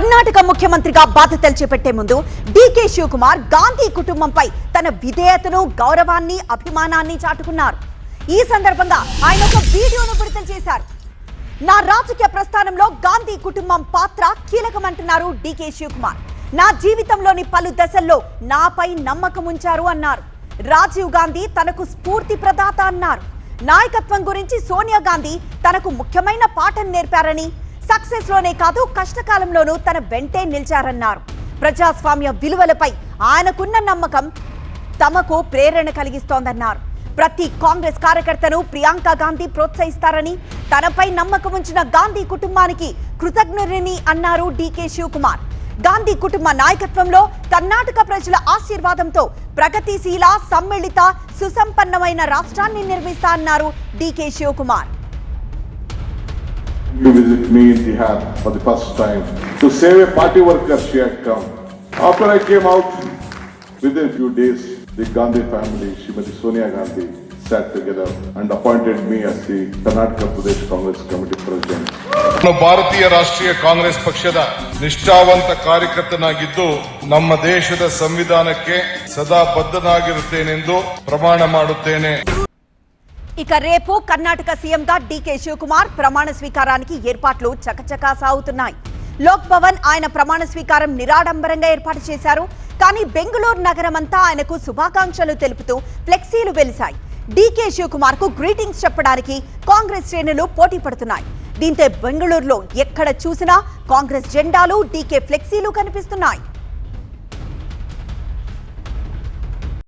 కర్ణాటక ముఖ్యమంత్రిగా బాధ్యతలు చేపట్టే ముందు డీకే శివకుమార్ గాంధీ కుటుంబంపై తన విధేయతను, గౌరవాన్ని, అభిమానాన్ని చాటుకున్నారు. ఈ సందర్భంగా ఆయన ఒక వీడియోను విడుదల చేశారు. నా రాజకీయ ప్రస్థానంలో గాంధీ కుటుంబం పాత్ర కీలకమంటున్నారు డీకే శివకుమార్. నా జీవితంలోని పలు దశల్లో నాపై నమ్మకం ఉంచారు అన్నారు. రాజీవ్ గాంధీ తనకు స్ఫూర్తి ప్రదాత అన్నారు. నాయకత్వం గురించి సోనియా గాంధీ తనకు ముఖ్యమైన పాఠం నేర్పారని, సక్సెస్ లోనే కాదు కష్టకాలంలోనూ తన వెంటే నిలిచారన్నారు. ప్రజాస్వామ్య విలువలపై ఆయనకున్న నమ్మకం తమకు ప్రేరణ కలిగిస్తోందన్నారు. ప్రతి కాంగ్రెస్ కార్యకర్తను ప్రియాంక గాంధీ ప్రోత్సహిస్తారని, తనపై నమ్మకం ఉంచిన గాంధీ కుటుంబానికి కృతజ్ఞుడిని అన్నారు డీకే శివకుమార్. గాంధీ కుటుంబ నాయకత్వంలో కర్ణాటక ప్రజల ఆశీర్వాదంతో ప్రగతిశీల, సమ్మిళిత, సుసంపన్నమైన రాష్ట్రాన్ని నిర్మిస్తా అన్నారు DK Shivakumar. To visit me in Tihar for the first time to save a party worker. She had come. After I came out, within a few days, the Gandhi family, Srimati Sonia Gandhi, sat together and appointed me as the Karnataka Pradesh Congress Committee President. ಭಾರತೀಯ ರಾಷ್ಟ್ರೀಯ ಕಾಂಗ್ರೆಸ್ ಪಕ್ಷದ ನಿಷ್ಠಾವಂತ ಕಾರ್ಯಕರ್ತನಾಗಿದ್ದು ನಮ್ಮ ದೇಶದ ಸಂವಿಧಾನಕ್ಕೆ ಸದಾ ಬದ್ಧನಾಗಿರುತ್ತೇನೆಂದು ಪ್ರಮಾಣ ಮಾಡುತ್ತೇನೆ. ఇక రేపు కర్ణాటక సీఎంగా డీకే శివకుమార్ ప్రమాణ స్వీకారానికి ఏర్పాట్లు చకచకా సాగుతున్నాయి. లోక్ భవన్ ఆయన ప్రమాణ స్వీకారం నిరాడంబరంగా ఏర్పాటు చేశారు. కానీ బెంగళూరు నగరమంతా ఆయనకు శుభాకాంక్షలు తెలుపుతూ ఫ్లెక్సీలు వెలిశాయి. డీకే శివకుమార్ కు గ్రీటింగ్స్ చెప్పడానికి కాంగ్రెస్ శ్రేణులు పోటీ పడుతున్నాయి. దీంతో బెంగళూరులో ఎక్కడ చూసినా కాంగ్రెస్ జెండాలు, డీకే ఫ్లెక్సీలు కనిపిస్తున్నాయి.